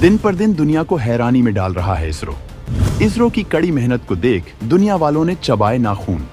दिन पर दिन दुनिया को हैरानी में डाल रहा है इसरो की कड़ी मेहनत को देख दुनिया वालों ने चबाए नाखून।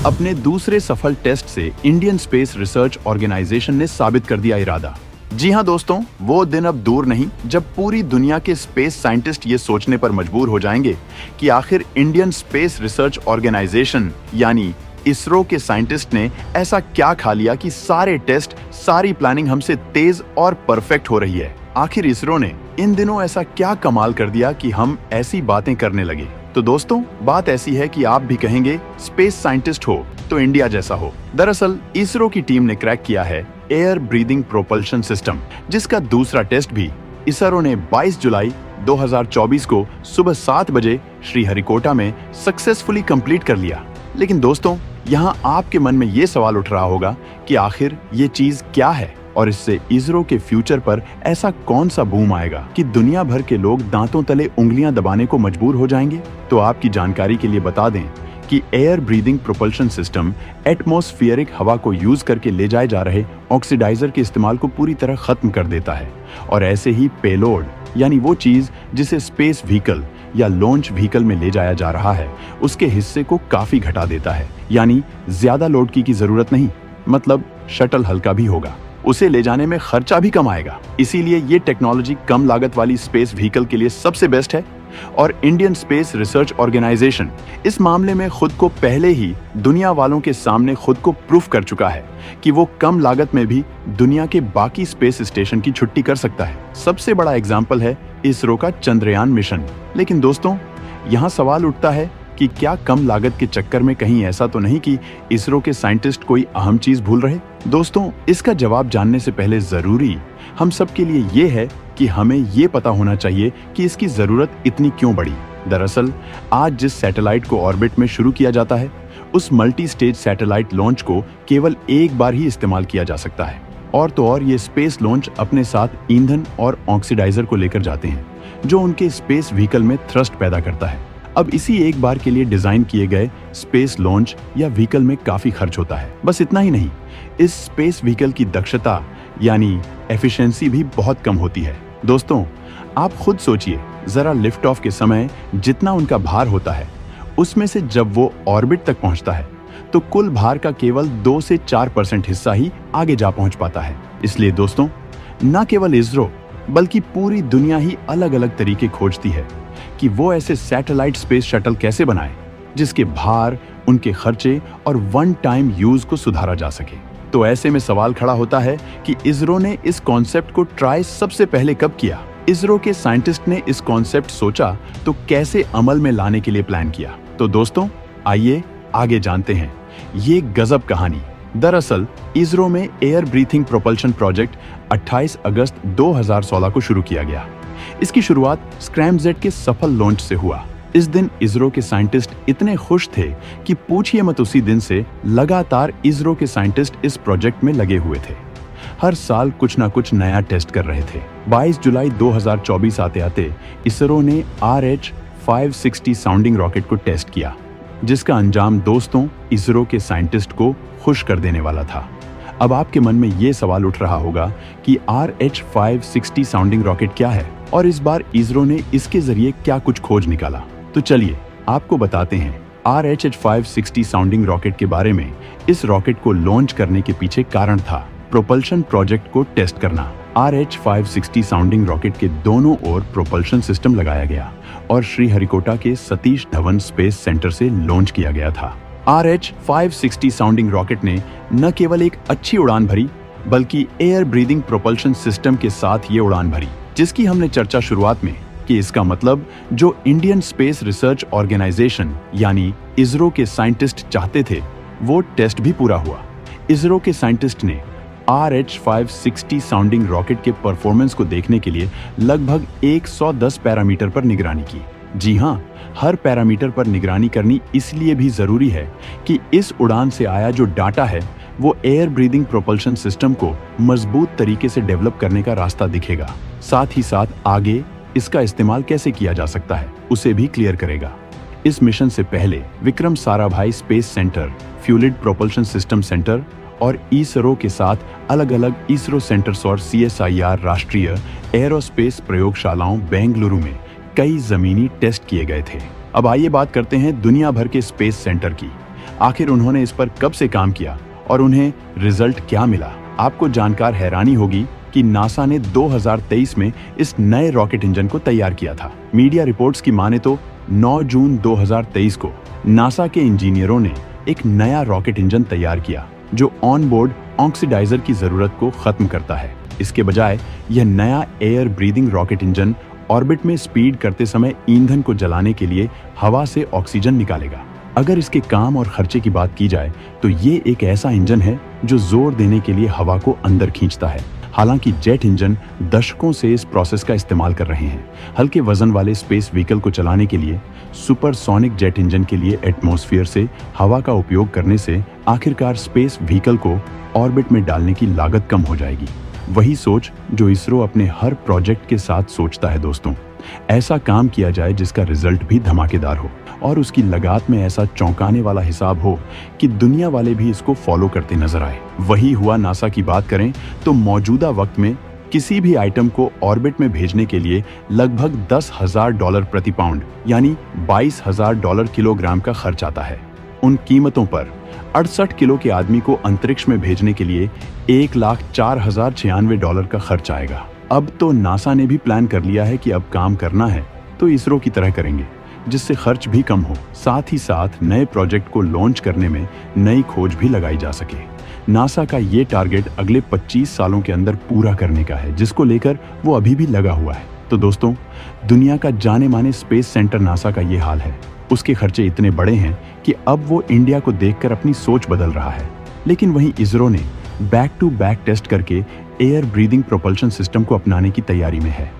अपने दूसरे सफल टेस्ट से इंडियन स्पेस रिसर्च ऑर्गेनाइजेशन ने साबित कर दिया इरादा। जी हाँ दोस्तों, वो दिन अब दूर नहीं जब पूरी दुनिया के स्पेस साइंटिस्ट ये सोचने पर मजबूर हो जाएंगे कि आखिर इंडियन स्पेस रिसर्च ऑर्गेनाइजेशन यानी इसरो के साइंटिस्ट ने ऐसा क्या खा लिया कि सारे टेस्ट, सारी प्लानिंग हमसे तेज और परफेक्ट हो रही है। आखिर इसरो ने इन दिनों ऐसा क्या कमाल कर दिया कि हम ऐसी बातें करने लगे। तो दोस्तों, बात ऐसी है कि आप भी कहेंगे स्पेस साइंटिस्ट हो तो इंडिया जैसा हो। दरअसल इसरो की टीम ने क्रैक किया है एयर ब्रीदिंग प्रोपल्शन सिस्टम, जिसका दूसरा टेस्ट भी इसरो ने 22 जुलाई 2024 को सुबह 7 बजे श्रीहरिकोटा में सक्सेसफुली कंप्लीट कर लिया। लेकिन दोस्तों, यहाँ आपके मन में ये सवाल उठ रहा होगा कि आखिर ये चीज क्या है और इससे इसरो के फ्यूचर पर ऐसा कौन सा बूम आएगा कि दुनिया भर के लोग दांतों तले उंगलियां दबाने को मजबूर हो जाएंगे। तो आपकी जानकारी के लिए बता दें कि air breathing propulsion system atmospheric हवा को यूज करके ले जाए जा रहे ऑक्सीडाइजर के इस्तेमाल को पूरी तरह खत्म कर देता है और ऐसे ही पेलोड यानी वो चीज जिसे स्पेस व्हीकल या लॉन्च व्हीकल में ले जाया जा रहा है उसके हिस्से को काफी घटा देता है। यानी ज्यादा लोड की जरूरत नहीं, मतलब शटल हल्का भी होगा, उसे ले जाने में खर्चा भी कम आएगा। इसीलिए ये टेक्नोलॉजी कम लागत वाली स्पेस व्हीकल के लिए सबसे बेस्ट है और इंडियन स्पेस रिसर्च ऑर्गेनाइजेशन इस मामले में खुद को पहले ही दुनिया वालों के सामने खुद को प्रूफ कर चुका है कि वो कम लागत में भी दुनिया के बाकी स्पेस स्टेशन की छुट्टी कर सकता है। सबसे बड़ा एग्जाम्पल है इसरो का चंद्रयान मिशन। लेकिन दोस्तों, यहाँ सवाल उठता है कि क्या कम लागत के चक्कर में कहीं ऐसा तो नहीं कि इसरो के साइंटिस्ट कोई अहम चीज भूल रहे। दोस्तों, इसका जवाब जानने से पहले जरूरी हम सब के लिए ये है कि हमें ये पता होना चाहिए कि इसकी जरूरत इतनी क्यों बढ़ी। दरअसल आज जिस सैटेलाइट को ऑर्बिट में शुरू किया जाता है उस मल्टी स्टेज सैटेलाइट लॉन्च को केवल एक बार ही इस्तेमाल किया जा सकता है और तो और ये स्पेस लॉन्च अपने साथ ईंधन और ऑक्सीडाइजर को लेकर जाते हैं जो उनके स्पेस व्हीकल में थ्रस्ट पैदा करता है। अब इसी एक बार के लिए डिजाइन किए गए स्पेस लॉन्च या व्हीकल में काफी खर्च होता है। बस इतना ही नहीं, इस स्पेस व्हीकल की दक्षता यानी एफिशिएंसी भी बहुत कम होती है। दोस्तों, आप खुद सोचिए जरा, लिफ्ट ऑफ के समय जितना उनका भार होता है उसमें से जब वो ऑर्बिट तक पहुंचता है तो कुल भार का केवल 2 से 4% हिस्सा ही आगे जा पहुंच पाता है। इसलिए दोस्तों, न केवल इसरो बल्कि पूरी दुनिया ही अलग अलग तरीके खोजती है कि वो ऐसे सैटेलाइट स्पेस शटल कैसे बनाए जिसके भार, उनके खर्चे और वन टाइम यूज को सुधारा जा सके। तो ऐसे में सवाल खड़ा होता है कि इसरो ने इस कॉन्सेप्ट को ट्राई सबसे पहले कब किया। इसरो के साइंटिस्ट ने इस कॉन्सेप्ट सोचा तो कैसे अमल में लाने के लिए प्लान किया। तो दोस्तों, आइए आगे जानते हैं ये गजब कहानी। दरअसल इसरो में एयर ब्रीथिंग प्रोपल्शन प्रोजेक्ट 28 अगस्त 2016 को शुरू किया गया। इसकी शुरुआत स्क्रैमजेट के सफल लॉन्च से हुआ। इस दिन इसरो के साइंटिस्ट इतने खुश थे कि पूछिए मत। उसी दिन से लगातार इसरो के साइंटिस्ट इस प्रोजेक्ट में लगे हुए थे। हर साल कुछ ना कुछ नया टेस्ट कर रहे थे। 22 जुलाई 2024 आते आते इसरो ने RH-560 साउंडिंग रॉकेट को टेस्ट किया, जिसका अंजाम दोस्तों इसरो के साइंटिस्ट को खुश कर देने वाला था। अब आपके मन में ये सवाल उठ रहा होगा कि RH-560 साउंडिंग रॉकेट क्या है और इस बार इसरो ने इसके जरिए क्या कुछ खोज निकाला। तो चलिए आपको बताते हैं RH-560 साउंडिंग रॉकेट के बारे में। इस रॉकेट को लॉन्च करने के पीछे कारण था प्रोपल्शन प्रोजेक्ट को टेस्ट करना। RH-560 साउंडिंग रॉकेट के दोनों ओर प्रोपल्शन सिस्टम लगाया गया और श्रीहरिकोटा के सतीश धवन स्पेस सेंटर से लॉन्च किया गया था। RH-560 साउंडिंग रॉकेट ने न केवल एक अच्छी उड़ान भरी बल्कि एयर ब्रीदिंग प्रोपल्शन सिस्टम के साथ ये उड़ान भरी जिसकी हमने चर्चा शुरुआत में कि इसका मतलब जो इंडियन स्पेस रिसर्च ऑर्गेनाइजेशन यानी इसरो के साइंटिस्ट चाहते थे वो टेस्ट भी पूरा हुआ। इसरो के साइंटिस्ट ने RH-560 साउंडिंग रॉकेट के परफॉर्मेंस को देखने के लिए लगभग 110 पैरामीटर पर निगरानी की। जी हाँ, हर पैरामीटर पर निगरानी करनी इसलिए भी जरूरी है कि इस उड़ान से आया जो डाटा है वो एयर ब्रीदिंग प्रोपल्शन सिस्टम को मजबूत तरीके से डेवलप करने का रास्ता दिखेगा। साथ ही साथ आगे इसका इस्तेमाल कैसे किया जा सकता है उसे भी क्लियर करेगा। इस मिशन से पहले Vikram Sarabhai space centre, fluid propulsion system centre और इसरो के साथ अलग अलग इसरो सेंटर्स और CSIR राष्ट्रीय एरोस्पेस प्रयोगशालाओं बेंगलुरु में कई जमीनी टेस्ट किए गए थे। अब आइए बात करते हैं दुनिया भर के स्पेस सेंटर की। आखिर उन्होंने इस पर कब से काम किया और उन्हें रिजल्ट क्या मिला। आपको जानकर हैरानी होगी कि नासा ने 2023 में इस नए रॉकेट इंजन को तैयार किया था। मीडिया रिपोर्ट्स की माने तो 9 जून 2023 को नासा के इंजीनियरों ने एक नया रॉकेट इंजन तैयार किया जो ऑन बोर्ड ऑक्सीडाइजर की जरूरत को खत्म करता है। इसके बजाय यह नया air breathing rocket engine orbit में स्पीड करते समय ईंधन को जलाने के लिए हवा से ऑक्सीजन निकालेगा। अगर इसके काम और खर्चे की बात की जाए तो ये एक ऐसा इंजन है जो जोर देने के लिए हवा को अंदर खींचता है। हालांकि जेट इंजन दशकों से इस प्रोसेस का इस्तेमाल कर रहे हैं। हल्के वजन वाले स्पेस व्हीकल को चलाने के लिए सुपरसोनिक जेट इंजन के लिए एटमॉस्फेयर से हवा का उपयोग करने से आखिरकार स्पेस व्हीकल को ऑर्बिट में डालने की लागत कम हो जाएगी। वही सोच जो इसरो अपने हर प्रोजेक्ट के साथ सोचता है दोस्तों। ऐसा काम किया जाए जिसका रिजल्ट भी धमाकेदार हो और उसकी लागत में ऐसा चौंकाने वाला हिसाब हो कि दुनिया वाले भी इसको फॉलो करते नजर आए। वही हुआ नासा की बात करें तो मौजूदा वक्त में किसी भी आइटम को ऑर्बिट में भेजने के लिए लगभग $10,000 प्रति पाउंड यानी $22,000 किलोग्राम का खर्च आता है। उन कीमतों पर 68 किलो के आदमी को अंतरिक्ष में भेजने के लिए $1,04,096 का खर्च आएगा। अब तो नासा ने भी प्लान कर लिया है कि अब काम करना है तो इसरो की तरह करेंगे, जिससे खर्च भी कम हो, साथ ही साथ नए प्रोजेक्ट को लॉन्च करने में नई खोज भी लगाई जा सके। नासा का ये टारगेट अगले 25 सालों के अंदर पूरा करने का है, जिसको लेकर वो अभी भी लगा हुआ है। तो दोस्तों, दुनिया का जाने माने स्पेस सेंटर नासा का ये हाल है। उसके खर्चे इतने बड़े हैं कि अब वो इंडिया को देखकर अपनी सोच बदल रहा है। लेकिन वहीं इसरो ने बैक टू बैक टेस्ट करके एयर ब्रीदिंग प्रोपल्शन सिस्टम को अपनाने की तैयारी में है।